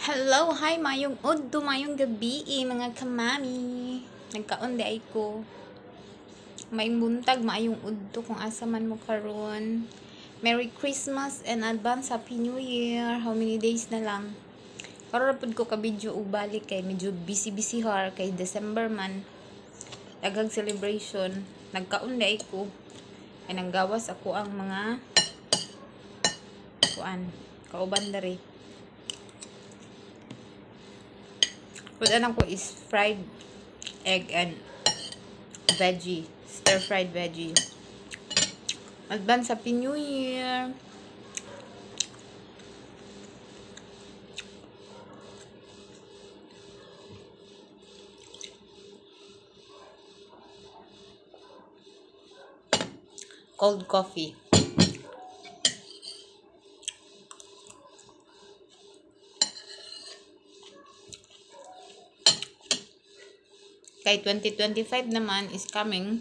Hello, hi, mayong udto, mayong gabi, mga kamami. Nagkaon di ay ko. Mayong buntag, mayong udto kung asa man mo karon. Merry Christmas and advance Happy New Year. How many days na lang? Karon rapod ko ka video ubalik kay medyo busy har kay December man. Daghang celebration. Nagkaon di ay ko. Ay nanggawas ako ang mga kauban dari. Food ko is fried egg and veggie. Stir-fried veggie. Advance Happy New Year! Cold coffee. Kay 2025 naman is coming.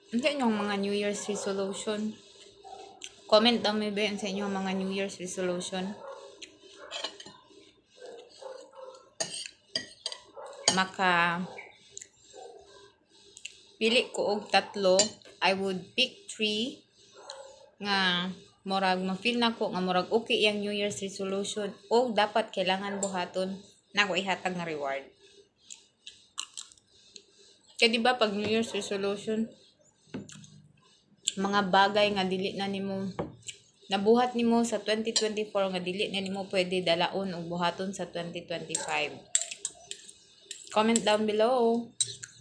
Ano inyong mga New Year's resolution? Comment down may ba sa inyong mga New Year's resolution. Maka pili ko og tatlo, I would pick 3 nga murag ma-feel nako nga murag okay yang New Year's resolution o dapat kailangan buhaton nako ihatag nga reward. Kaya diba pag New Year's resolution, mga bagay nga dili na nimo nabuhat nimo sa 2024 nga dili na nimo pwede dalaon o buhaton sa 2025. Comment down below.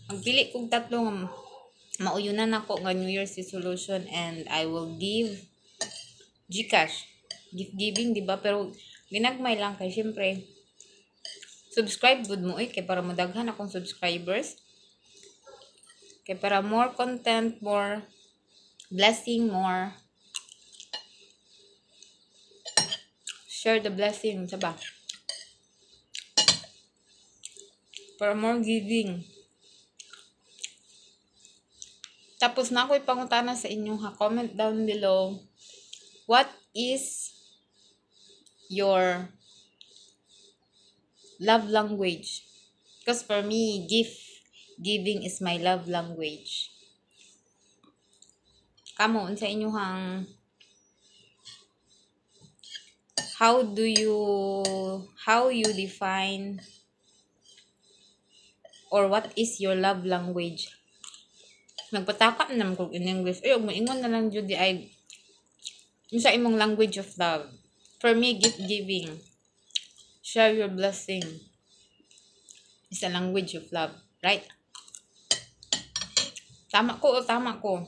Magpili kong tatlo nga mauyunan ako nga New Year's resolution and I will give GCash. Gift giving, diba? Pero ginagmay lang kay syempre subscribe good mo kay para madaghan akong subscribers. Kay para more content, more blessing, more share the blessing, saba? Para more giving. Tapos na ako ipangutana sa inyo ha. Comment down below. What is your love language? Because for me, gift giving is my love language. Kamo sa inyo hang how you define or what is your love language? Nagpataka naman ko in English. Ay, maingon na lang jud di ay sa imong language of love. For me, gift giving. Share your blessing. Is a language of love, right? Tama ko o tama ko?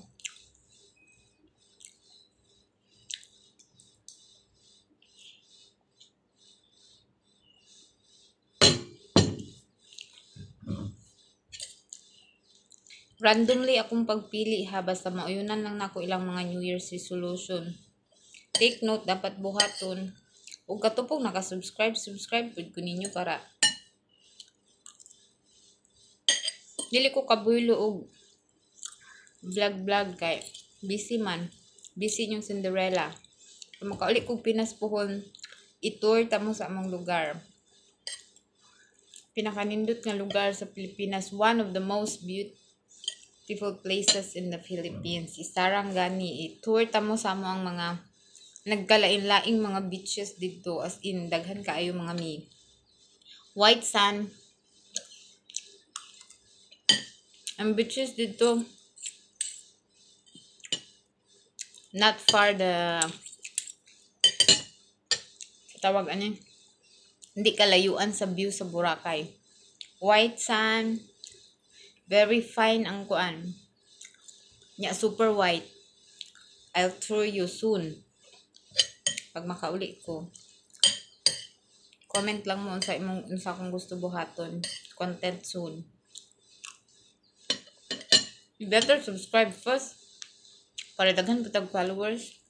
Randomly akong pagpili ha, basta mauyunan lang nako ilang mga New Year's resolution. Take note, dapat buhaton. Ug katupong naka-subscribe pud ko ninyo para dili ko kabuylo og vlog kay busy man. Busy yung Cinderella. Kung makauli kong Pinas pohon, itour tamo sa among lugar. Pinakanindot nga lugar sa Pilipinas, one of the most beautiful places in the Philippines is Sarangani. I-tour tamo sa among mga nagkalain-laing mga beaches dito, as in daghan kaayo mga white sand. Ang beaches dito not far the tawag hindi kalayuan sa view sa Boracay. White sand, very fine ang kuan. Nya super white. I'll tour you soon. Pag makauli ko. Comment lang mo sa imong unsa kung gusto buhaton. Content soon. You better subscribe first para daghan putag followers.